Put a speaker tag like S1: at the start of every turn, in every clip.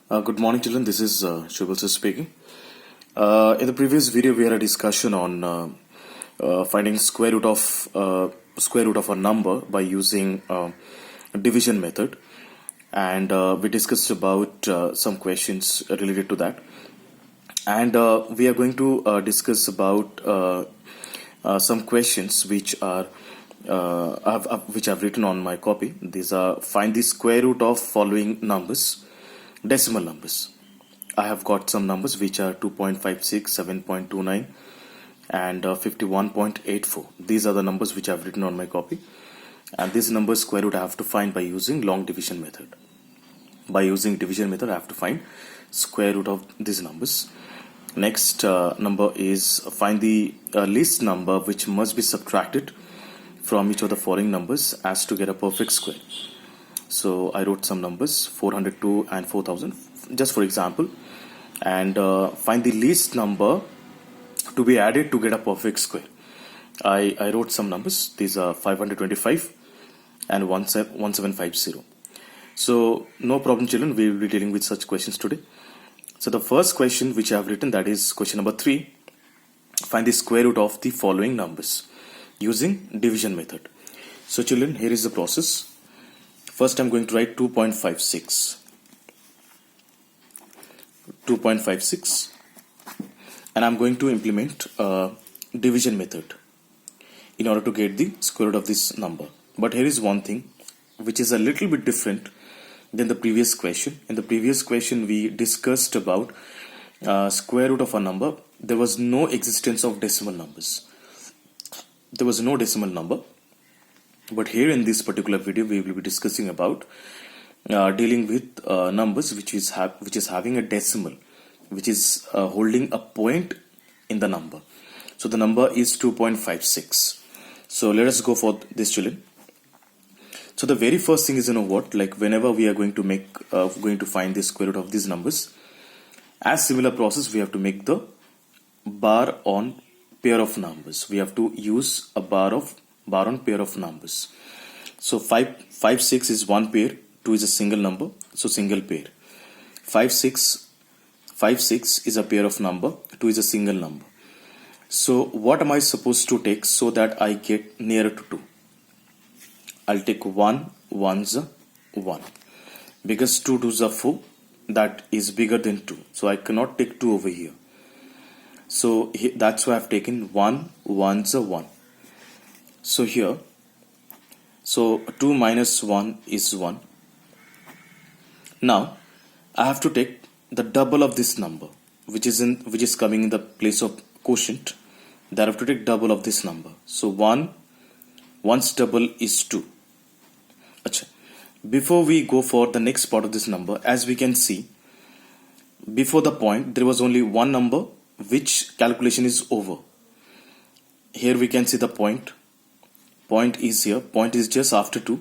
S1: Good morning, children. This is Shubhal sir speaking. In the previous video, we had a discussion on finding square root of a number by using division method, and we discussed about some questions related to that. And we are going to discuss about some questions which are which I've written on my copy. These are: find the square root of following numbers, decimal numbers. I have got some numbers which are 2.56, 7.29 and 51.84. These are the numbers which I have written on my copy, and this number square root I have to find by using long division method. By using division method I have to find square root of these numbers. Next number is find the least number which must be subtracted from each of the following numbers as to get a perfect square. So I wrote some numbers 402 and 4000 just for example, and find the least number to be added to get a perfect square. I wrote some numbers. These are 525 and 1750. So no problem, children, we will be dealing with such questions today. So the first question which I have written, that is question number 3. Find the square root of the following numbers using division method. So children, here is the process. First I'm going to write 2.56 and I'm going to implement division method in order to get the square root of this number. But here is one thing which is a little bit different than the previous question. In the previous question we discussed about square root of a number. There was no existence of decimal numbers. There was no decimal number. But here in this particular video we will be discussing about dealing with numbers which is having a decimal, which is holding a point in the number. So the number is 2.56. So let us go for this, children. So the very first thing is, like whenever we are going to find the square root of these numbers, as similar process we have to make the bar on pair of numbers. We have to use a bar on pair of numbers. So 5, 6 is one pair, 2 is a single number, so single pair. 5, 6 is a pair of number, 2 is a single number. So what am I supposed to take so that I get nearer to 2? I'll take 1, 1's 1, because 2 2's are 4, that is bigger than 2, so I cannot take 2 over here. So that's why I've taken 1, 1's 1. So here, so 2 minus 1 is 1. Now I have to take the double of this number, which is coming in the place of quotient. That I have to take double of this number. So 1's double is 2. Achha. Before we go for the next part of this number, as we can see, before the point there was only one number which calculation is over. Here we can see the point. Point is here. Point is just after 2.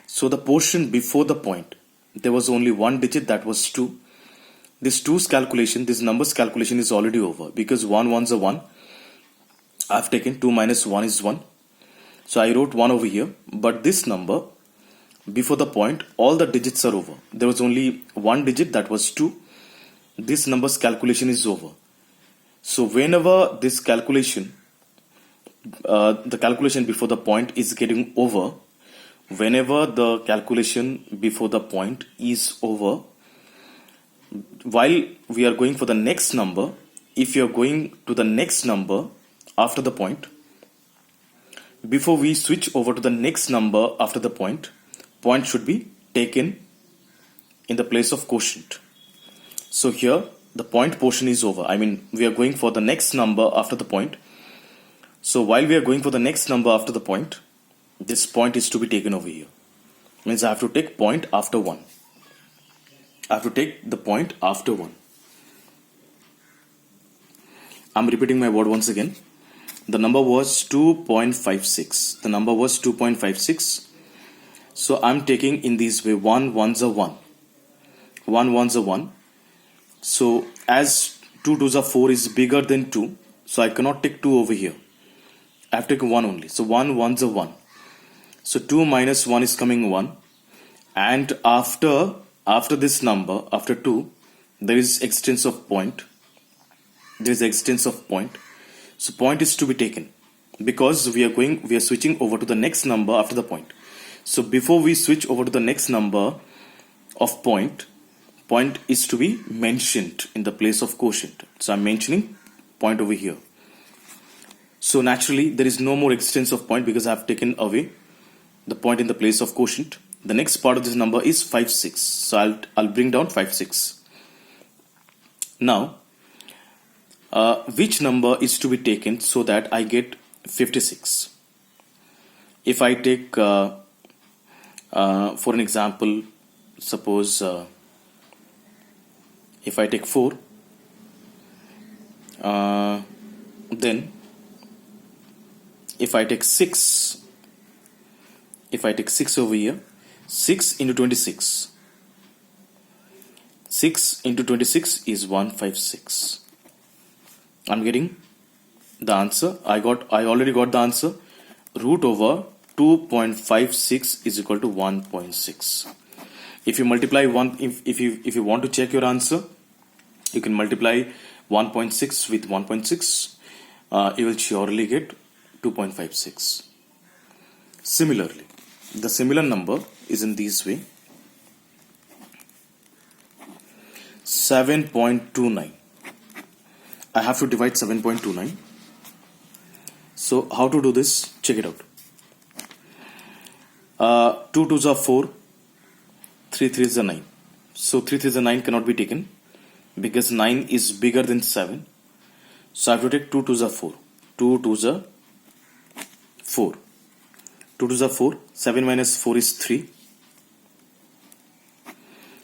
S1: So the portion before the point, there was only one digit, that was 2. This 2's calculation, this number's calculation is already over, because 1 1's 1. I've taken 2 minus 1 is 1. So I wrote 1 over here. But this number before the point, all the digits are over. There was only one digit, that was 2. This number's calculation is over. So whenever this calculation, the calculation before the point is getting over, whenever the calculation before the point is over, while we are going for the next number, if you are going to the next number after the point, before we switch over to the next number after the point should be taken in the place of quotient. So here the point portion is over. I mean, we are going for the next number after the point. So while we are going for the next number after the point, this point is to be taken over here. Means I have to take point after 1. I have to take the point after 1. I'm repeating my word once again. The number was 2.56. The number was 2.56. So I'm taking in this way: 1 1's 1. 1 1's 1. So as 2 2's are 4 is bigger than 2, so I cannot take 2 over here. I have taken 1 only. So 1 1's 1. So 2 minus 1 is coming 1. And after after this number, after 2, there is existence of point. There is existence of point. So point is to be taken because we are switching over to the next number after the point. So before we switch over to the next number of point is to be mentioned in the place of quotient. So I'm mentioning point over here. So naturally there is no more existence of point because I have taken away the point in the place of quotient. The next part of this number is 5, 6. So I'll bring down 5, 6. Now, which number is to be taken so that I get 56? If I take, for an example, suppose if I take 4, then if I take 6, over here, 6 into 26. 6 into 26 is 156. I'm getting the answer. I already got the answer. Root over 2.56 is equal to 1.6. If you multiply if you want to check your answer, you can multiply 1.6 with 1.6. You will surely get 2.56. Similarly, the similar number is in this way. 7.29. I have to divide 7.29. So how to do this? Check it out. 2 2s are 4, 3 3s are 9. So 3 3s are 9 cannot be taken because 9 is bigger than 7. So I have to take 2 2s are 4. 2 2s are 4. 2 2s are 4. 7 minus 4 is 3.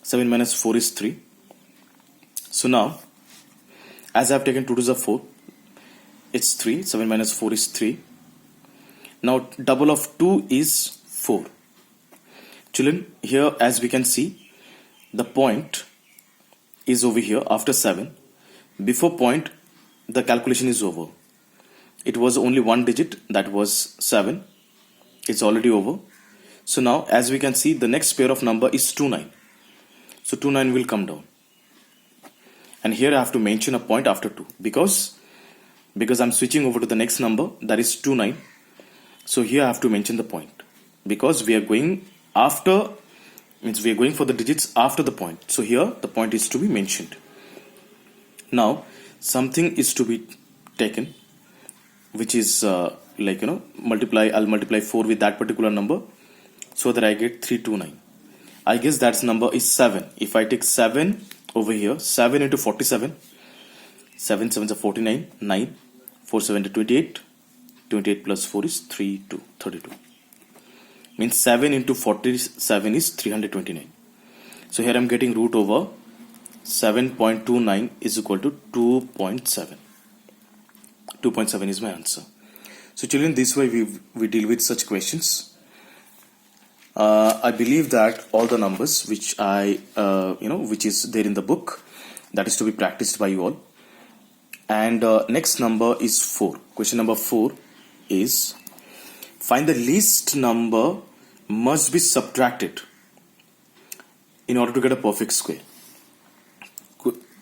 S1: 7 minus 4 is 3. So now, as I have taken 2 2s are 4, it's 3. 7 minus 4 is 3. Now double of 2 is 4. Children, here as we can see, the point is over here after 7. Before point, the calculation is over. It was only one digit, that was 7. It's already over. So now as we can see, the next pair of number is 2 9. So 2 9 will come down. And here I have to mention a point after 2 because I'm switching over to the next number, that is 2 9. So here I have to mention the point because we are going after, means we are going for the digits after the point. So here the point is to be mentioned. Now something is to be taken, which is I'll multiply 4 with that particular number so that I get 329. I guess that number is 7. If I take 7 over here, 7 into 47, 7 7s are 49, 9, 4 7 to 28, 28 plus 4 is 32. Means 7 into 47 is 329. So here I'm getting root over 7.29 is equal to 2.7. 2.7 is my answer. So children, this way we deal with such questions. I believe that all the numbers which which is there in the book, that is to be practiced by you all. And next number is 4. Question number 4 is, find the least number must be subtracted in order to get a perfect square.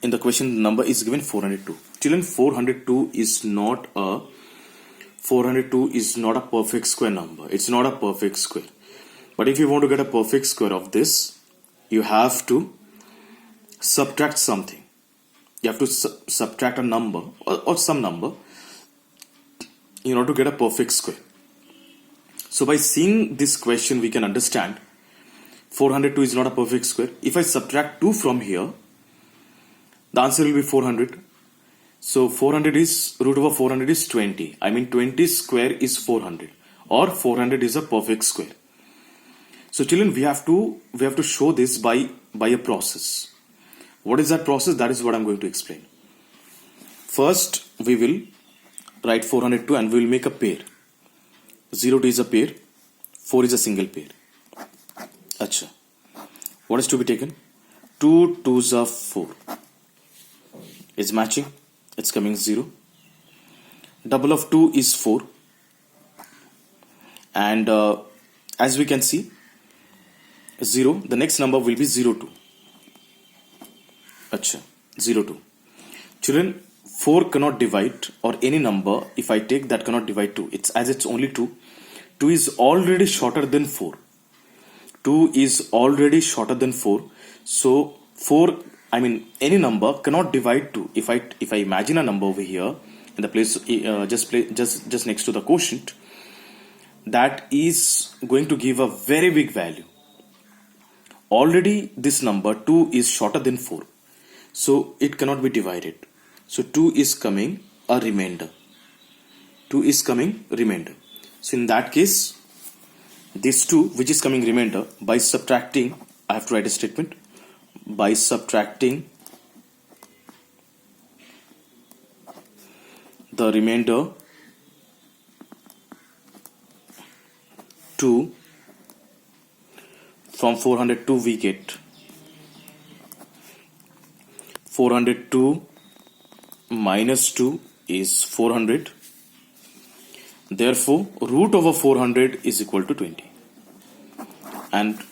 S1: In the question, the number is given 402. Children, 402 is not a perfect square number. It's not a perfect square. But if you want to get a perfect square of this, you have to subtract something. You have to subtract a number or some number in order to get a perfect square. So by seeing this question, we can understand 402 is not a perfect square. If I subtract 2 from here, the answer will be 400. So 400 is, root over 400 is 20. I mean 20 square is 400, or 400 is a perfect square. So children, we have to show this by a process. What is that process? That is what I'm going to explain. First, we will write 402 and we will make a pair. 0 is a pair, 4 is a single pair. Acha. What is to be taken? 2 2s are 4. It's matching. It's coming 0. Double of 2 is 4. And as we can see, 0, the next number will be 02. Acha, 0 2. Children, 4 cannot divide, or any number if I take that cannot divide 2. It's only 2. 2 is already shorter than 4. 2 is already shorter than 4. So 4, I mean any number cannot divide 2. If I imagine a number over here in the place just next to the quotient, that is going to give a very big value. Already this number 2 is shorter than 4. So it cannot be divided. So 2 is coming a remainder. 2 is coming remainder. So in that case, this 2 which is coming remainder, by subtracting, I have to write a statement, by subtracting the remainder 2 from 402, we get 402 minus 2 is 400. Therefore, root over 400 is equal to 20. And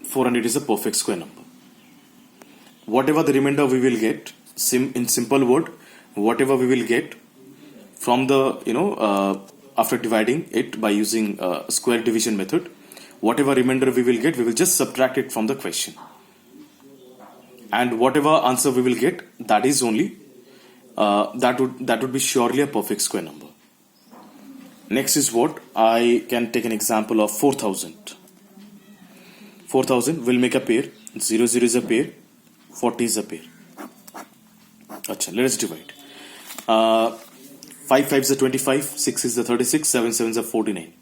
S1: 400 is a perfect square number. Whatever the remainder we will get, in simple word, whatever we will get from the, after dividing it by using square division method, whatever remainder we will get, we will just subtract it from the question. And whatever answer we will get, that is only, that would be surely a perfect square number. Next is what? I can take an example of 4000. 4000 will make a pair. 0 0 is a pair. 40 is a pair. Achha, let us divide. 5 5 is a 25. 6 is a 36. 7 7 is a 49.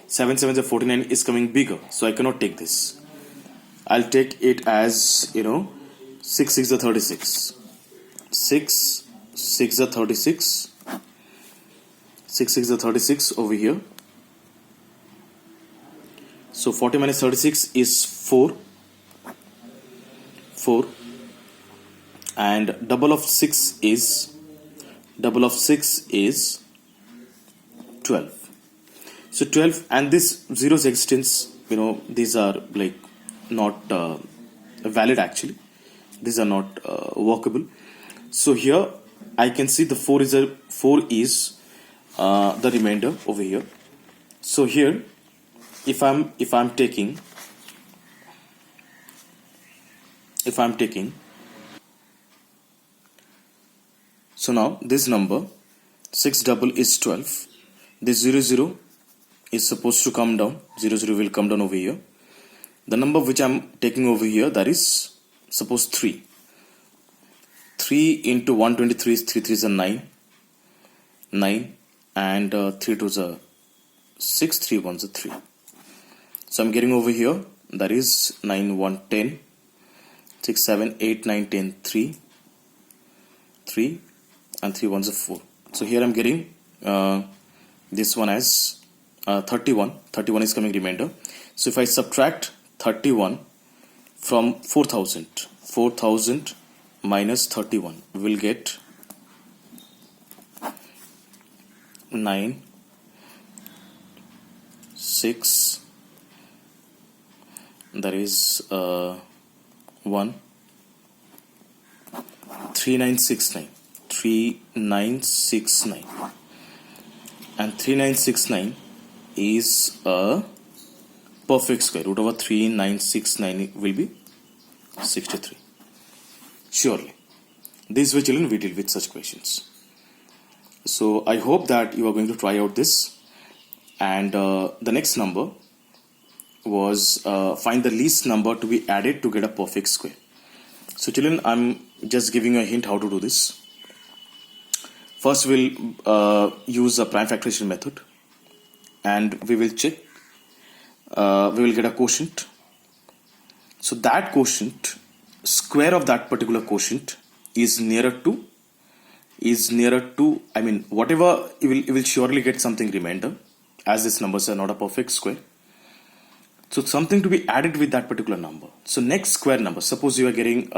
S1: 7 7 is a 49 is coming bigger. So I cannot take this. I'll take it as, 6 6 is a 36. 6 6 is a 36. 6 6 is a 36 over here. So 40 minus 36 is 4. 4. And double of 6 is 12. So 12, and this zero's existence, these are like not valid actually. These are not workable. So here I can see the 4 is the remainder over here. So here, if I'm taking, so now this number 6 double is 12. This 0 0 is supposed to come down. 0 0 will come down over here. The number which I'm taking over here, that is suppose 3. 3 into 123 is 3 3 is a 9. 9 and 3 2 is a 6, 3 1 is a 3. So I'm getting over here, that is 9 1 10, 6 7 8 9 10 3, 3 and 3 1 is a 4. So here I'm getting this one as 31. 31 is coming remainder. So if I subtract 31 from 4000 minus 31, we will get 9 6, that is 1 3969 3969, and 3969 is a perfect square. Root over 3969 will be 63. Surely this way, children, we deal with such questions. So I hope that you are going to try out this. And the next number was find the least number to be added to get a perfect square. So children, I'm just giving you a hint how to do this. First we'll use a prime factorization method, and we will check, we will get a quotient. So that quotient, square of that particular quotient is nearer to, I mean whatever, you will surely get something remainder, as these numbers are not a perfect square. So something to be added with that particular number. So next square number, suppose you are getting,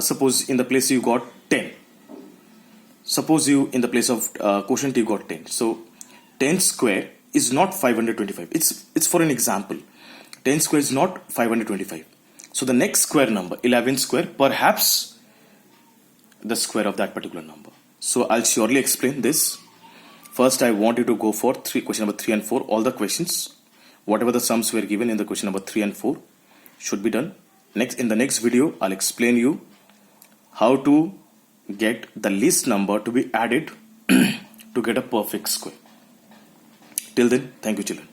S1: suppose in the place you got 10. Suppose you in the place of quotient you got 10. So 10 square is not 525. It's for an example. 10 square is not 525. So the next square number, 11 square, perhaps the square of that particular number. So I'll surely explain this. First, I want you to go for question number 3 and 4. All the questions, whatever the sums were given in the question number 3 and 4 should be done. Next, in the next video, I'll explain you how to get the least number to be added to get a perfect square. Till then, thank you, children.